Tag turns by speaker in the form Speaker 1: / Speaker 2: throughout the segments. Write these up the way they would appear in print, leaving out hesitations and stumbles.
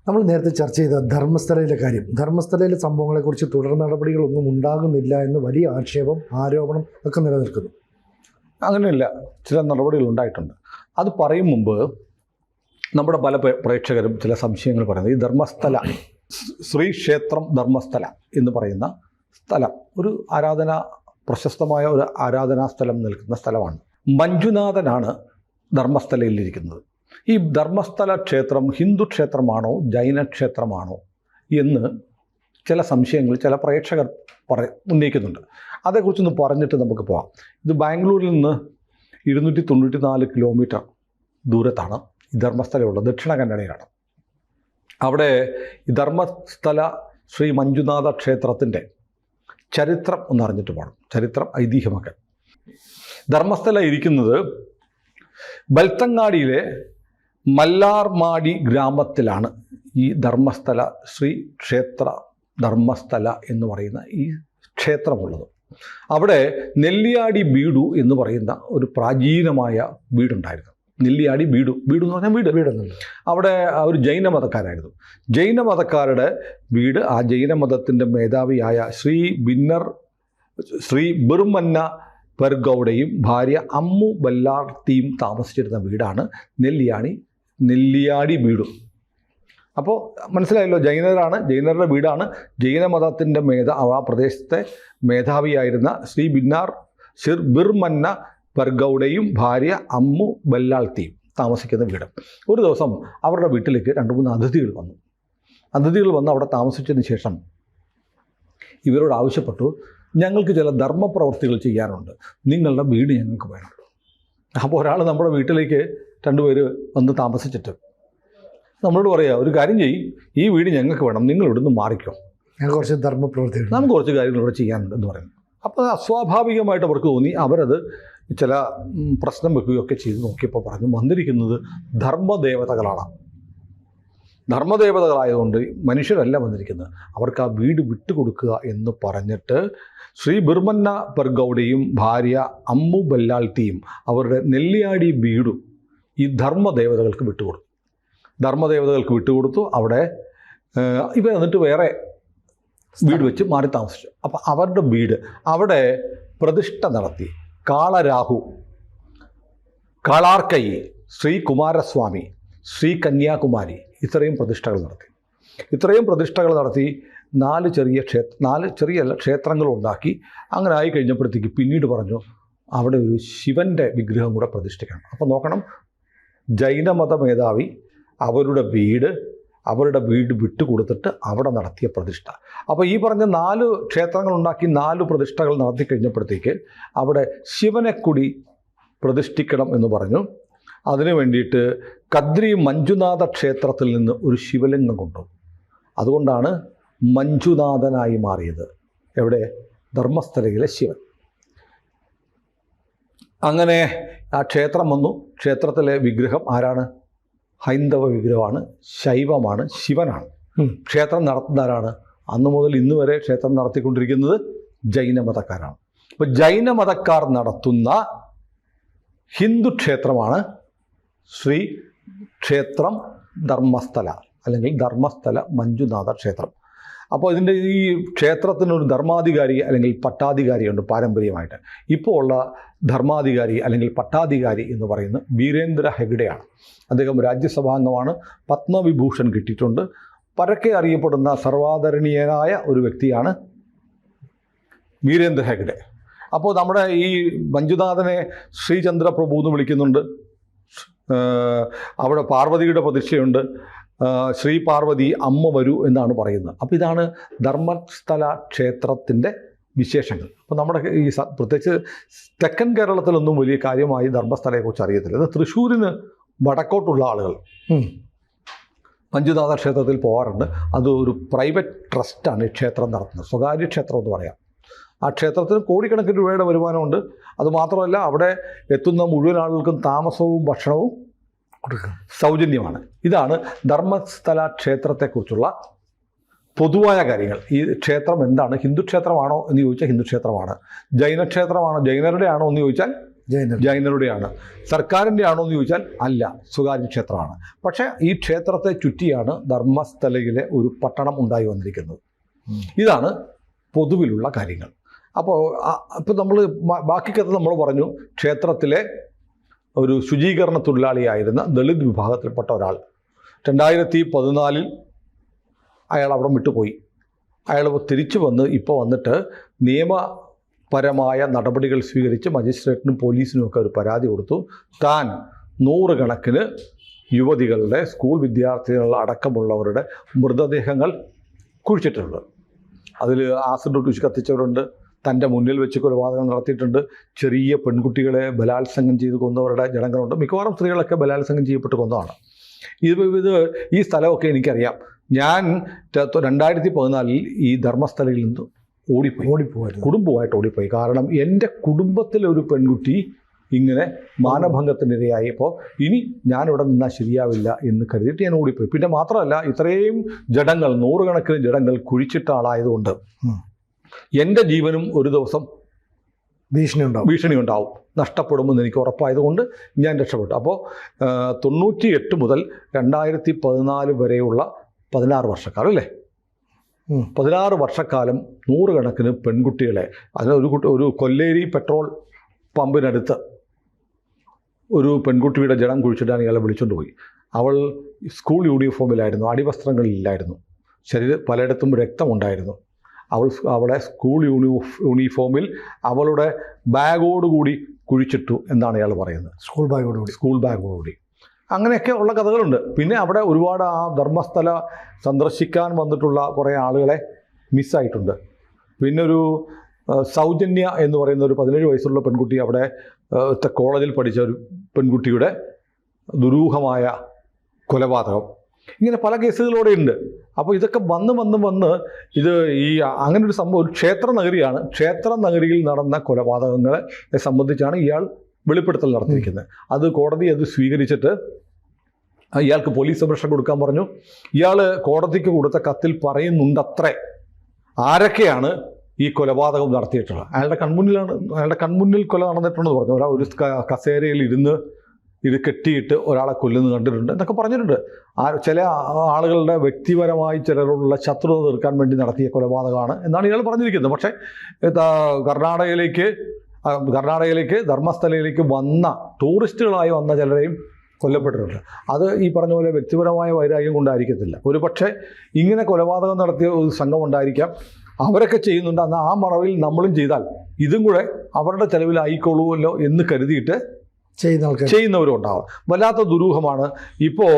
Speaker 1: നമ്മൾ നേരത്തെ ചർച്ച ചെയ്ത ധർമ്മസ്ഥലയിലെ കാര്യം, ധർമ്മസ്ഥലയിലെ സംഭവങ്ങളെക്കുറിച്ച് തുടർ നടപടികളൊന്നും ഉണ്ടാകുന്നില്ല എന്ന് വലിയ ആക്ഷേപം, ആരോപണം ഒക്കെ നിലനിൽക്കുന്നു.
Speaker 2: അങ്ങനെയല്ല, ചില നടപടികൾ ഉണ്ടായിട്ടുണ്ട്. അത് പറയും മുമ്പ് നമ്മുടെ പല പ്രേക്ഷകരും ചില സംശയങ്ങൾ പറയുന്നത്, ഈ ധർമ്മസ്ഥല, ശ്രീ ക്ഷേത്രം ധർമ്മസ്ഥല എന്ന് പറയുന്ന സ്ഥലം ഒരു പ്രശസ്തമായ ഒരു ആരാധനാ സ്ഥലം നിൽക്കുന്ന സ്ഥലമാണ്. മഞ്ജുനാഥനാണ് ധർമ്മസ്ഥലയിലിരിക്കുന്നത്. ഈ ധർമ്മസ്ഥല ക്ഷേത്രം ഹിന്ദു ക്ഷേത്രമാണോ ജൈന ക്ഷേത്രമാണോ എന്ന് ചില സംശയങ്ങൾ ചില പ്രേക്ഷകർ ഉന്നയിക്കുന്നുണ്ട്. അതേക്കുറിച്ചൊന്ന് പറഞ്ഞിട്ട് നമുക്ക് പോകാം. ഇത് ബാംഗ്ലൂരിൽ നിന്ന് 294 കിലോമീറ്റർ ദൂരത്താണ് ഈ ധർമ്മസ്ഥലയുള്ളത്. ദക്ഷിണ കന്നഡയിലാണ്. അവിടെ ഈ ധർമ്മസ്ഥല ശ്രീ മഞ്ജുനാഥ ക്ഷേത്രത്തിൻ്റെ ചരിത്രം ഒന്ന് അറിഞ്ഞിട്ട് പോകണം, ചരിത്രം ഐതിഹ്യമൊക്കെ. ധർമ്മസ്ഥല ഇരിക്കുന്നത് ബൽത്തങ്ങാടിയിലെ മല്ലാർമാടി ഗ്രാമത്തിലാണ് ഈ ധർമ്മസ്ഥല ശ്രീ ക്ഷേത്ര ധർമ്മസ്ഥല എന്ന് പറയുന്ന ഈ ക്ഷേത്രമുള്ളത്. അവിടെ നെല്ലിയാടി ബീഡു എന്ന് പറയുന്ന ഒരു പ്രാചീനമായ വീടുണ്ടായിരുന്നു. നെല്ലിയാടി ബീഡു എന്ന് പറഞ്ഞാൽ വീടെന്നുണ്ട്. അവിടെ ഒരു ജൈനമതക്കാരായിരുന്നു. ജൈനമതക്കാരുടെ വീട്. ആ ജൈനമതത്തിൻ്റെ മേധാവിയായ ശ്രീ ബിർമന്ന പെർഗൗഡയും ഭാര്യ അമ്മു ബല്ലാർത്തിയും താമസിച്ചിരുന്ന വീടാണ് നെല്ലിയാടി ബീഡു. അപ്പോൾ മനസ്സിലായല്ലോ, ജൈനരുടെ വീടാണ്. ജൈനമതത്തിൻ്റെ ആ പ്രദേശത്തെ മേധാവിയായിരുന്ന ശ്രീ ബിർമന്ന പെർഗൗഡയും ഭാര്യ അമ്മു ബല്ലാൾത്തിയും താമസിക്കുന്ന വീട്. ഒരു ദിവസം അവരുടെ വീട്ടിലേക്ക് 2-3 അതിഥികൾ വന്ന് അവിടെ താമസിച്ചതിന് ശേഷം ഇവരോട് ആവശ്യപ്പെട്ടു, ഞങ്ങൾക്ക് ചില ധർമ്മപ്രവൃത്തികൾ ചെയ്യാനുണ്ട്, നിങ്ങളുടെ വീട് ഞങ്ങൾക്ക് വേണം. അപ്പോൾ ഒരാൾ നമ്മുടെ വീട്ടിലേക്ക് 2 പേര് വന്ന് താമസിച്ചിട്ട് നമ്മളോട് പറയുക, ഒരു കാര്യം ചെയ്യും, ഈ വീട് ഞങ്ങൾക്ക് വേണം, നിങ്ങൾ ഇവിടുന്ന് മാറിക്കോ,
Speaker 1: ഞങ്ങൾക്ക് കുറച്ച് ധർമ്മപ്രവൃത്തികൾ, നമുക്ക്
Speaker 2: കുറച്ച് കാര്യങ്ങൾ ഇവിടെ ചെയ്യാനുണ്ട് എന്ന് പറയുന്നു. അപ്പോൾ അസ്വാഭാവികമായിട്ട് അവർക്ക് തോന്നി. അവരത് ചില പ്രശ്നം വെക്കുകയൊക്കെ ചെയ്ത് നോക്കിയപ്പോൾ പറഞ്ഞു, വന്നിരിക്കുന്നത് ധർമ്മദേവതകളാണ്. ധർമ്മദേവതകളായതുകൊണ്ട് മനുഷ്യരല്ല വന്നിരിക്കുന്നത്, അവർക്ക് ആ വീട് വിട്ടുകൊടുക്കുക എന്ന് പറഞ്ഞിട്ട് ശ്രീ ബിർമന്ന പെർഗൗഡയും ഭാര്യ അമ്മു ബല്ലാൾത്തിയും അവരുടെ നെല്ലിയാടി വീടും ഈ ധർമ്മദേവതകൾക്ക് വിട്ടുകൊടുത്തു. അവിടെ ഇവർ എന്നിട്ട് വേറെ വീട് വെച്ച് മാറി താമസിച്ചു. അപ്പം അവരുടെ വീട് അവിടെ പ്രതിഷ്ഠ നടത്തി. കാളരാഹു, കാളാർക്കൈ, ശ്രീ കുമാരസ്വാമി, ശ്രീ കന്യാകുമാരി, ഇത്രയും പ്രതിഷ്ഠകൾ നടത്തി 4 ചെറിയ ക്ഷേത്രങ്ങൾ ഉണ്ടാക്കി. അങ്ങനെ ആയി കഴിഞ്ഞപ്പോഴത്തേക്ക് പിന്നീട് പറഞ്ഞു, അവിടെ ഒരു ശിവൻ്റെ വിഗ്രഹം കൂടെ പ്രതിഷ്ഠിക്കണം. അപ്പോൾ നോക്കണം, ജൈനമത മേധാവി അവരുടെ വീട് വിട്ടുകൊടുത്തിട്ട് അവിടെ നടത്തിയ പ്രതിഷ്ഠ. അപ്പോൾ ഈ പറഞ്ഞ 4 ക്ഷേത്രങ്ങൾ ഉണ്ടാക്കി 4 പ്രതിഷ്ഠകൾ നടത്തി കഴിഞ്ഞപ്പോഴത്തേക്ക് അവിടെ ശിവനെ കൂടി പ്രതിഷ്ഠിക്കണം എന്ന് പറഞ്ഞു. അതിനു വേണ്ടിയിട്ട് കദ്രി മഞ്ജുനാഥ ക്ഷേത്രത്തിൽ നിന്ന് ഒരു ശിവലിംഗം കൊണ്ടുവന്നു. അതുകൊണ്ടാണ് മഞ്ജുനാഥനായി മാറിയത്. എവിടെ? ധർമ്മസ്ഥലയിലെ ശിവൻ. അങ്ങനെ ആ ക്ഷേത്രം വന്നു. ക്ഷേത്രത്തിലെ വിഗ്രഹം ആരാണ്? ഹൈന്ദവ വിഗ്രഹമാണ്, ശൈവമാണ്, ശിവനാണ്. ക്ഷേത്രം നടത്തുന്നവരാണ്? അന്ന് മുതൽ ഇന്ന് വരെ ക്ഷേത്രം നടത്തിക്കൊണ്ടിരിക്കുന്നത് ജൈനമതക്കാരാണ്. അപ്പോൾ ജൈനമതക്കാർ നടത്തുന്ന ഹിന്ദു ക്ഷേത്രമാണ് ശ്രീ ക്ഷേത്രം ധർമ്മസ്ഥല, അല്ലെങ്കിൽ ധർമ്മസ്ഥല മഞ്ജുനാഥ ക്ഷേത്രം. അപ്പോൾ ഇതിൻ്റെ ഈ ക്ഷേത്രത്തിനൊരു ധർമാധികാരി അല്ലെങ്കിൽ പട്ടാധികാരിയുണ്ട് പാരമ്പര്യമായിട്ട്. ഇപ്പോൾ ഉള്ള ധർമാധികാരി അല്ലെങ്കിൽ പട്ടാധികാരി എന്ന് പറയുന്നത് വീരേന്ദ്ര ഹെഗ്ഡെയാണ്. അദ്ദേഹം രാജ്യസഭാംഗമാണ്, പത്മവിഭൂഷൺ കിട്ടിയിട്ടുണ്ട്. പരക്കെ അറിയപ്പെടുന്ന സർവാദരണീയനായ ഒരു വ്യക്തിയാണ് വീരേന്ദ്ര ഹെഗ്ഡെ. അപ്പോൾ നമ്മുടെ ഈ മഞ്ജുനാഥനെ ശ്രീചന്ദ്രപ്രഭു എന്ന് വിളിക്കുന്നുണ്ട്. അവിടെ പാർവതിയുടെ പ്രതിഷ്ഠയുണ്ട്. ശ്രീ പാർവതി അമ്മ വരൂ എന്നാണ് പറയുന്നത്. അപ്പോൾ ഇതാണ് ധർമ്മസ്ഥല ക്ഷേത്രത്തിൻ്റെ വിശേഷങ്ങൾ. അപ്പോൾ നമ്മുടെ ഈ പ്രത്യേകിച്ച് തെക്കൻ കേരളത്തിലൊന്നും വലിയ കാര്യമായി ധർമ്മസ്ഥലയെക്കുറിച്ച് അറിയത്തില്ല. ഇത് തൃശ്ശൂരിന് വടക്കോട്ടുള്ള ആളുകൾ മഞ്ജുനാഥ ക്ഷേത്രത്തിൽ പോകാറുണ്ട്. അത് ഒരു പ്രൈവറ്റ് ട്രസ്റ്റാണ് ഈ ക്ഷേത്രം നടത്തുന്നത്, സ്വകാര്യ ക്ഷേത്രം എന്ന് പറയാം. ആ ക്ഷേത്രത്തിന് കോടിക്കണക്കിന് രൂപയുടെ വരുമാനമുണ്ട്. അതുമാത്രമല്ല, അവിടെ എത്തുന്ന മുഴുവൻ ആളുകൾക്കും താമസവും ഭക്ഷണവും സൗജന്യമാണ്. ഇതാണ് ധർമ്മസ്ഥല ക്ഷേത്രത്തെക്കുറിച്ചുള്ള പൊതുവായ കാര്യങ്ങൾ. ഈ ക്ഷേത്രം എന്താണ്? ഹിന്ദു ക്ഷേത്രമാണോ എന്ന് ചോദിച്ചാൽ ഹിന്ദു ക്ഷേത്രമാണ്. ജൈന ക്ഷേത്രമാണോ, ജൈനരുടെ ആണോ എന്ന് ചോദിച്ചാൽ ജൈനരുടെയാണ്. സർക്കാരിൻ്റെ ആണോ എന്ന് ചോദിച്ചാൽ അല്ല, സ്വകാര്യ ക്ഷേത്രമാണ്. പക്ഷേ ഈ ക്ഷേത്രത്തെ ചുറ്റിയാണ് ധർമ്മസ്ഥലയിലെ ഒരു പട്ടണം ഉണ്ടായി വന്നിരിക്കുന്നത്. ഇതാണ് പൊതുവിലുള്ള കാര്യങ്ങൾ. അപ്പോൾ ഇപ്പോൾ നമ്മൾ ബാക്കി കഥ നമ്മൾ പറഞ്ഞു. ക്ഷേത്രത്തിലെ ഒരു ശുചീകരണ തൊഴിലാളിയായിരുന്ന ദളിത് വിഭാഗത്തിൽപ്പെട്ട ഒരാൾ 2014 അയാൾ അവിടെ വിട്ടുപോയി. അയാൾ തിരിച്ചു വന്നിട്ട് നിയമപരമായ നടപടികൾ സ്വീകരിച്ച് മജിസ്ട്രേറ്റിനും പോലീസിനും ഒക്കെ ഒരു പരാതി കൊടുത്തു. താൻ 100 കണക്കിന് യുവതികളുടെ, സ്കൂൾ വിദ്യാർത്ഥികൾ അടക്കമുള്ളവരുടെ മൃതദേഹങ്ങൾ കുഴിച്ചിട്ടുണ്ട്. അതിൽ ആസിഡ് ഒഴിച്ച് കത്തിച്ചവരുണ്ട്, തൻ്റെ മുന്നിൽ വെച്ച് കൊലപാതകം നടത്തിയിട്ടുണ്ട്, ചെറിയ പെൺകുട്ടികളെ ബലാത്സംഗം ചെയ്ത് കൊന്നവരുടെ ജനങ്ങളുണ്ട്. മിക്കവാറും സ്ത്രീകളൊക്കെ ബലാത്സംഗം ചെയ്യപ്പെട്ട് കൊന്നതാണ്. ഇത് ഈ സ്ഥലമൊക്കെ എനിക്കറിയാം. ഞാൻ 2014 ഈ ധർമ്മസ്ഥലയിൽ നിന്ന് ഓടിപ്പോയി, കുടുംബമായിട്ട് ഓടിപ്പോയി. കാരണം എൻ്റെ കുടുംബത്തിലെ ഒരു പെൺകുട്ടി ഇങ്ങനെ മാനഭംഗത്തിനിരയായപ്പോൾ ഇനി ഞാനിവിടെ നിന്നാൽ ശരിയാവില്ല എന്ന് കരുതിയിട്ട് ഞാൻ ഓടിപ്പോയി. പിന്നെ മാത്രമല്ല, ഇത്രയും ജഡങ്ങൾ, 100 കണക്കിന് ജഡങ്ങൾ കുഴിച്ചിട്ട ആളായതുകൊണ്ട് എൻ്റെ ജീവനും ഒരു ദിവസം ഭീഷണി ഉണ്ടാവും, നഷ്ടപ്പെടുമെന്ന് എനിക്ക് ഉറപ്പായതുകൊണ്ട് ഞാൻ രക്ഷപ്പെട്ടു. അപ്പോൾ 98 മുതൽ 2014 വരെയുള്ള 16 വർഷക്കാലം അല്ലേ, 16 വർഷക്കാലം 100 കണക്കിന് പെൺകുട്ടികളെ, അതിന് ഒരു കൊല്ലേരി പെട്രോൾ പമ്പിനടുത്ത് ഒരു പെൺകുട്ടിയുടെ ജഡം കുഴിച്ചിട്ടാണ് ഇയാളെ വിളിച്ചുകൊണ്ട് പോയി. അവൾ സ്കൂൾ യൂണിഫോമിലായിരുന്നു, അടിവസ്ത്രങ്ങളില്ലായിരുന്നു, പലയിടത്തും രക്തമുണ്ടായിരുന്നു. അവളെ സ്കൂൾ യൂണിഫോമിൽ അവളുടെ ബാഗോടുകൂടി കുഴിച്ചിട്ടു എന്നാണ് ഇയാൾ പറയുന്നത്. സ്കൂൾ ബാഗോടുകൂടി അങ്ങനെയൊക്കെ ഉള്ള കഥകളുണ്ട്. പിന്നെ അവിടെ ഒരുപാട് ആ ധർമ്മസ്ഥല സന്ദർശിക്കാൻ വന്നിട്ടുള്ള കുറേ ആളുകളെ മിസ്സായിട്ടുണ്ട്. പിന്നെ ഒരു സൗജന്യ എന്ന് പറയുന്ന ഒരു 17 വയസ്സുള്ള പെൺകുട്ടി, അവിടെ കോളേജിൽ പഠിച്ച ഒരു പെൺകുട്ടിയുടെ ദുരൂഹമായ കൊലപാതകം, ഇങ്ങനെ പല കേസുകളോടെ ഉണ്ട്. അപ്പോൾ ഇതൊക്കെ വന്ന് ഇത് അങ്ങനെ ഒരു സംഭവം, ഒരു ക്ഷേത്ര നഗരിയാണ്. ക്ഷേത്ര നഗരിയിൽ നടന്ന കൊലപാതകങ്ങളെ സംബന്ധിച്ചാണ് ഇയാൾ വെളിപ്പെടുത്തൽ നടത്തിയിരിക്കുന്നത്. അത് കോടതി സ്വീകരിച്ചിട്ട് ഇയാൾക്ക് പോലീസ് സംരക്ഷണം കൊടുക്കാൻ പറഞ്ഞു. ഇയാൾ കോടതിക്ക് കൊടുത്ത കത്തിൽ പറയുന്നുണ്ടത്രേ ആരൊക്കെയാണ് ഈ കൊലപാതകം നടത്തിയിട്ടുള്ളത്. അയാളുടെ കൺമുന്നിൽ കൊല നടന്നിട്ടുണ്ടെന്ന് പറഞ്ഞു. ഒരു കസേരയിൽ ഇരുന്ന് ഇത് കെട്ടിയിട്ട് ഒരാളെ കൊല്ലുന്നത് കണ്ടിട്ടുണ്ട് എന്നൊക്കെ പറഞ്ഞിട്ടുണ്ട്. ചില ആളുകളുടെ വ്യക്തിപരമായി ചിലരോടുള്ള ശത്രുത തീർക്കാൻ വേണ്ടി നടത്തിയ കൊലപാതകമാണ് എന്നാണ് ഇയാൾ പറഞ്ഞിരിക്കുന്നത്. പക്ഷേ കർണാടകയിലേക്ക് ധർമ്മസ്ഥലയിലേക്ക് വന്ന ടൂറിസ്റ്റുകളായി വന്ന ചിലരെയും കൊല്ലപ്പെട്ടിട്ടുണ്ട്. അത് ഈ പറഞ്ഞ പോലെ വ്യക്തിപരമായ വൈരാഗ്യം കൊണ്ടായിരിക്കത്തില്ല. ഒരു പക്ഷേ ഇങ്ങനെ കൊലപാതകം നടത്തിയ ഒരു സംഘം ഉണ്ടായിരിക്കാം. അവരൊക്കെ ചെയ്യുന്നുണ്ട്. എന്നാൽ ആ മറവിൽ നമ്മളും ചെയ്താൽ ഇതും കൂടെ അവരുടെ ചെലവിലായിക്കൊള്ളുമല്ലോ എന്ന് കരുതിയിട്ട് ചെയ്യുന്നവരും ഉണ്ടാവും. വല്ലാത്ത ദുരൂഹമാണ്. ഇപ്പോൾ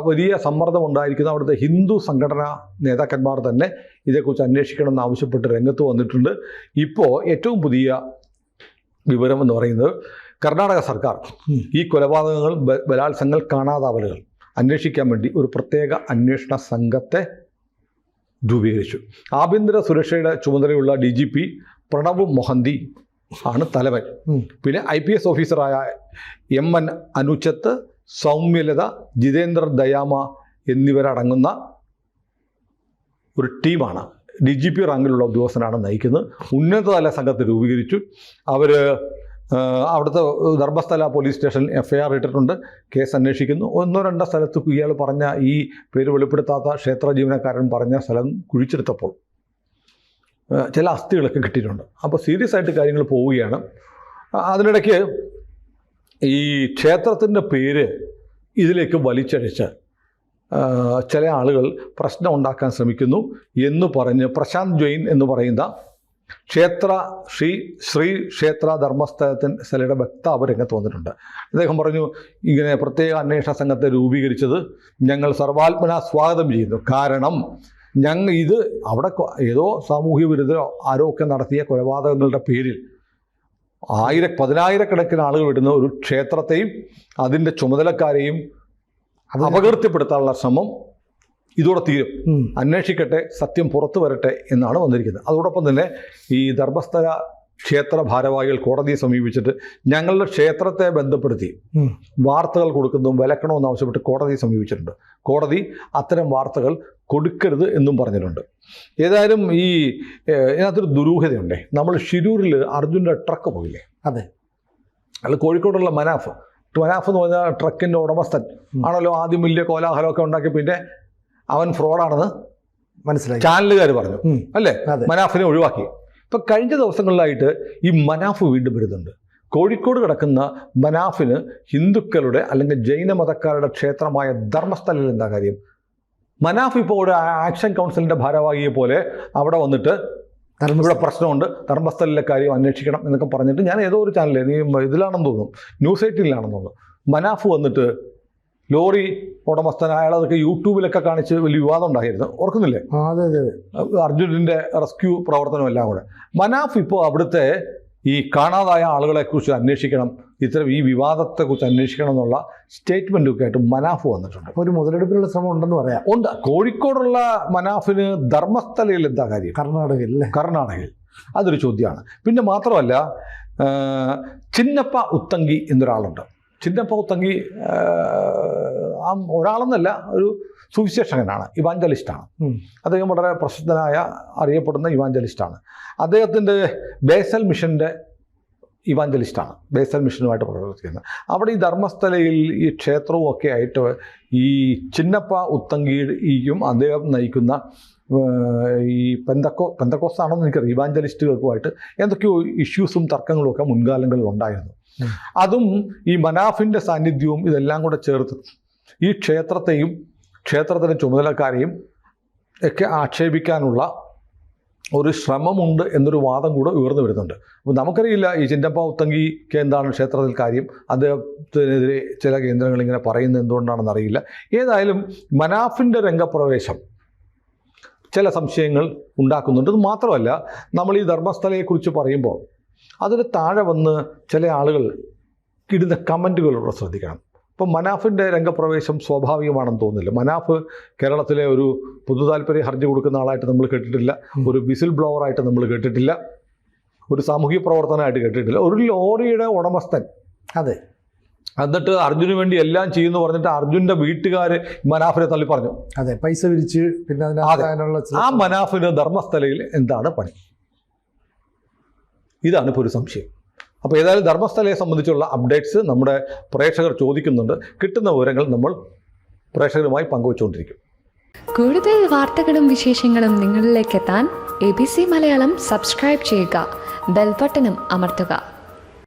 Speaker 2: വലിയ സമ്മർദ്ദം ഉണ്ടായിരിക്കുന്ന അവിടുത്തെ ഹിന്ദു സംഘടനാ നേതാക്കന്മാർ തന്നെ ഇതേക്കുറിച്ച് അന്വേഷിക്കണമെന്ന് ആവശ്യപ്പെട്ട് രംഗത്ത് വന്നിട്ടുണ്ട്. ഇപ്പോൾ ഏറ്റവും പുതിയ വിവരം എന്ന് പറയുന്നത് കർണാടക സർക്കാർ ഈ കൊലപാതകങ്ങൾ, ബലാത്സംഗങ്ങൾ, കാണാതാവലുകൾ അന്വേഷിക്കാൻ വേണ്ടി ഒരു പ്രത്യേക അന്വേഷണ സംഘത്തെ രൂപീകരിച്ചു. ആഭ്യന്തര സുരക്ഷയുടെ ചുമതലയുള്ള DGP പ്രണവ് മൊഹന്തി ആണ് തലവൻ. പിന്നെ IPS ഓഫീസറായ MN അനുചത്ത്, സൗമ്യലത, ജിതേന്ദ്ര ദയാമ എന്നിവരടങ്ങുന്ന ഒരു ടീമാണ്. DGP റാങ്കിലുള്ള ഉദ്യോഗസ്ഥനാണ് നയിക്കുന്നത്. ഉന്നതതല സംഘത്തെ രൂപീകരിച്ചു. അവർ അവിടുത്തെ ധർമ്മസ്ഥല പോലീസ് സ്റ്റേഷനിൽ FIR ഇട്ടിട്ടുണ്ട്. കേസ് അന്വേഷിക്കുന്നു. 1-2 സ്ഥലത്ത് ഇയാൾ പറഞ്ഞ ഈ പേര് വെളിപ്പെടുത്താത്ത ക്ഷേത്ര ജീവനക്കാരൻ പറഞ്ഞ സ്ഥലം കുഴിച്ചെടുത്തപ്പോൾ ചില അസ്ഥികളൊക്കെ കിട്ടിയിട്ടുണ്ട്. അപ്പോൾ സീരിയസ് ആയിട്ട് കാര്യങ്ങൾ പോവുകയാണ്. അതിനിടയ്ക്ക് ഈ ക്ഷേത്രത്തിൻ്റെ പേര് ഇതിലേക്ക് വലിച്ചഴിച്ച് ചില ആളുകൾ പ്രശ്നം ഉണ്ടാക്കാൻ ശ്രമിക്കുന്നു എന്ന് പറഞ്ഞ് പ്രശാന്ത് ജെയിൻ എന്ന് പറയുന്ന ശ്രീ ക്ഷേത്ര ധർമ്മസ്ഥലയുടെ വക്താവ് രംഗത്ത് വന്നിട്ടുണ്ട്. അദ്ദേഹം പറഞ്ഞു, ഇങ്ങനെ പ്രത്യേക അന്വേഷണ സംഘത്തെ രൂപീകരിച്ചത് ഞങ്ങൾ സർവാത്മന സ്വാഗതം ചെയ്യുന്നു. കാരണം ഇത് അവിടെ ഏതോ സാമൂഹ്യ വിരുദ്ധരോ ആരോ ഒക്കെ നടത്തിയ കൊലപാതകങ്ങളുടെ പേരിൽ 10,000-കണക്കിന് ആളുകൾ വിടുന്ന ഒരു ക്ഷേത്രത്തെയും അതിൻ്റെ ചുമതലക്കാരെയും അപകീർത്തിപ്പെടുത്താനുള്ള ശ്രമം ഇതോടെ തീരും. അന്വേഷിക്കട്ടെ, സത്യം പുറത്തു വരട്ടെ എന്നാണ് വന്നിരിക്കുന്നത്. അതോടൊപ്പം തന്നെ ഈ ധർമ്മസ്ഥല ക്ഷേത്ര ഭാരവാഹികൾ കോടതിയെ സമീപിച്ചിട്ട് ഞങ്ങളുടെ ക്ഷേത്രത്തെ ബന്ധപ്പെടുത്തി വാർത്തകൾ കൊടുക്കുന്നതും വിലക്കണമെന്ന് ആവശ്യപ്പെട്ട് കോടതിയെ സമീപിച്ചിട്ടുണ്ട്. കോടതി അത്തരം വാർത്തകൾ കൊടുക്കരുത് എന്നും പറഞ്ഞിട്ടുണ്ട്. ഏതായാലും ഇതിനകത്തൊരു ദുരൂഹതയുണ്ടേ. നമ്മൾ ഷിരൂരിൽ അർജുൻ്റെ ട്രക്ക് പോയില്ലേ?
Speaker 1: അതെ.
Speaker 2: അല്ല കോഴിക്കോടുള്ള മനാഫ് എന്ന് പറഞ്ഞാൽ ട്രക്കിൻ്റെ ഉടമസ്ഥൻ ആണല്ലോ ആദ്യം വലിയ കോലാഹലമൊക്കെ ഉണ്ടാക്കി, പിന്നെ അവൻ ഫ്രോഡാണെന്ന്
Speaker 1: മനസ്സിലായി
Speaker 2: ചാനലുകാർ പറഞ്ഞു അല്ലേ,
Speaker 1: അതെ.
Speaker 2: മനാഫിനെ ഒഴിവാക്കി. ഇപ്പം കഴിഞ്ഞ ദിവസങ്ങളിലായിട്ട് ഈ മനാഫ് വീണ്ടും വരുന്നുണ്ട്. കോഴിക്കോട് കിടക്കുന്ന മനാഫിന് ഹിന്ദുക്കളുടെ അല്ലെങ്കിൽ ജൈനമതക്കാരുടെ ക്ഷേത്രമായ ധർമ്മസ്ഥലയിൽ എന്താ കാര്യം? മനാഫ് ഇപ്പോൾ ഒരു ആക്ഷൻ കൗൺസിലിൻ്റെ ഭാരവാഹിയെ പോലെ അവിടെ വന്നിട്ട് ഇവിടെ പ്രശ്നമുണ്ട്, ധർമ്മസ്ഥലിലെ കാര്യം അന്വേഷിക്കണം എന്നൊക്കെ പറഞ്ഞിട്ട്, ഞാൻ ഏതോ ഒരു ചാനലിൽ നീ ഇതിലാണെന്ന് തോന്നുന്നു, ന്യൂസ് 18-ലാണെന്ന് തോന്നുന്നു, മനാഫ് വന്നിട്ട് ലോറി ഉടമസ്ഥൻ അയാളതൊക്കെ യൂട്യൂബിലൊക്കെ കാണിച്ച് വലിയ വിവാദം ഉണ്ടായിരുന്നു, ഓർക്കുന്നില്ലേ?
Speaker 1: അതെ അതെ.
Speaker 2: അർജുനൻ്റെ റെസ്ക്യൂ പ്രവർത്തനം എല്ലാം കൂടെ. മനാഫ് ഇപ്പോൾ അവിടുത്തെ ഈ കാണാതായ ആളുകളെക്കുറിച്ച് അന്വേഷിക്കണം, ഇത്തരം ഈ വിവാദത്തെക്കുറിച്ച് അന്വേഷിക്കണം എന്നുള്ള സ്റ്റേറ്റ്മെൻറ്റൊക്കെ ആയിട്ട് മനാഫ് വന്നിട്ടുണ്ട്.
Speaker 1: ഒരു മുതലെടുപ്പിനുള്ള ശ്രമം ഉണ്ടെന്ന് പറയാം.
Speaker 2: ഉണ്ട്. കോഴിക്കോടുള്ള മനാഫിന് ധർമ്മസ്ഥലയിൽ എന്താ കാര്യം? കർണാടകയിൽ അതൊരു ചോദ്യമാണ്. പിന്നെ മാത്രമല്ല, ചിന്നപ്പ ഉത്തങ്കി എന്നൊരാളുണ്ട്. ചിന്നപ്പ ഉത്തങ്കി ഒരാളെന്നല്ല, ഒരു സുവിശേഷകനാണ്, ഇവാഞ്ചലിസ്റ്റാണ്. അദ്ദേഹം വളരെ പ്രസിദ്ധനായ അറിയപ്പെടുന്ന ഇവാഞ്ചലിസ്റ്റാണ്. അദ്ദേഹത്തിൻ്റെ ബേസൽ മിഷൻ്റെ ഇവാഞ്ചലിസ്റ്റാണ്, ബേസൽ മിഷനുമായിട്ട് പ്രവർത്തിക്കുന്നത്. അവിടെ ഈ ധർമ്മസ്ഥലയിൽ ഈ ക്ഷേത്രവും ഒക്കെ ആയിട്ട് ഈ ചിന്നപ്പ ഉത്തങ്കിയും അദ്ദേഹം നയിക്കുന്ന ഈ പെന്തക്കോസ്താണെന്ന് എനിക്കറിയാം, ഇവാഞ്ചലിസ്റ്റുകൾക്കുമായിട്ട് എന്തൊക്കെയോ ഇഷ്യൂസും തർക്കങ്ങളും ഒക്കെ മുൻകാലങ്ങളിൽ ഉണ്ടായിരുന്നു. അതും ഈ മനാഫിൻ്റെ സാന്നിധ്യവും ഇതെല്ലാം കൂടെ ചേർത്ത് ഈ ക്ഷേത്രത്തെയും ക്ഷേത്രത്തിൻ്റെ ചുമതലക്കാരെയും ഒക്കെ ആക്ഷേപിക്കാനുള്ള ഒരു ശ്രമമുണ്ട് എന്നൊരു വാദം കൂടെ ഉയർന്നു വരുന്നുണ്ട്. അപ്പോൾ നമുക്കറിയില്ല ഈ ചിന്നപ്പ ഉത്തങ്കിക്ക് എന്താണ് ക്ഷേത്രത്തിൽ കാര്യം, അദ്ദേഹത്തിനെതിരെ ചില കേന്ദ്രങ്ങൾ ഇങ്ങനെ പറയുന്നത് എന്തുകൊണ്ടാണെന്ന് അറിയില്ല. ഏതായാലും മനാഫിൻ്റെ രംഗപ്രവേശം ചില സംശയങ്ങൾ ഉണ്ടാക്കുന്നുണ്ട്. അത് മാത്രമല്ല, നമ്മൾ ഈ ധർമ്മസ്ഥലയെക്കുറിച്ച് പറയുമ്പോൾ അതിന് താഴെ വന്ന് ചില ആളുകൾ ഇടുന്ന കമൻറ്റുകളോട് ശ്രദ്ധിക്കണം. ഇപ്പം മനാഫിൻ്റെ രംഗപ്രവേശം സ്വാഭാവികമാണെന്ന് തോന്നുന്നില്ല. മനാഫ് കേരളത്തിലെ ഒരു പൊതു താല്പര്യ ഹർജി കൊടുക്കുന്ന ആളായിട്ട് നമ്മൾ കേട്ടിട്ടില്ല, ഒരു വിസിൽ ബ്ലോവറായിട്ട് നമ്മൾ കേട്ടിട്ടില്ല, ഒരു സാമൂഹിക പ്രവർത്തനമായിട്ട് കേട്ടിട്ടില്ല. ഒരു ലോറിയുടെ ഉടമസ്ഥൻ,
Speaker 1: അതെ,
Speaker 2: എന്നിട്ട് അർജുന് വേണ്ടി എല്ലാം ചെയ്യുന്നു പറഞ്ഞിട്ട് അർജുൻ്റെ വീട്ടുകാർ മനാഫിനെ തള്ളി പറഞ്ഞു.
Speaker 1: അതെ, പൈസ വിരിച്ച് പിന്നെ
Speaker 2: ആ മനാഫിന് ധർമ്മസ്ഥലയിൽ എന്താണ് പണി? ഇതാണ് ഇപ്പോൾ ഒരു സംശയം. അപ്പോൾ ഏതായാലും ധർമ്മസ്ഥലയെ സംബന്ധിച്ചുള്ള അപ്ഡേറ്റ്സ് നമ്മുടെ പ്രേക്ഷകർ ചോദിക്കുന്നുണ്ട്. കിട്ടുന്ന വിവരങ്ങൾ നമ്മൾ പ്രേക്ഷകരുമായി പങ്കുവച്ചുകൊണ്ടിരിക്കും.
Speaker 3: കൂടുതൽ വാർത്തകളും വിശേഷങ്ങളും നിങ്ങളിലേക്ക് എത്താൻ ABC മലയാളം സബ്സ്ക്രൈബ് ചെയ്യുക, ബെൽബട്ടനും അമർത്തുക.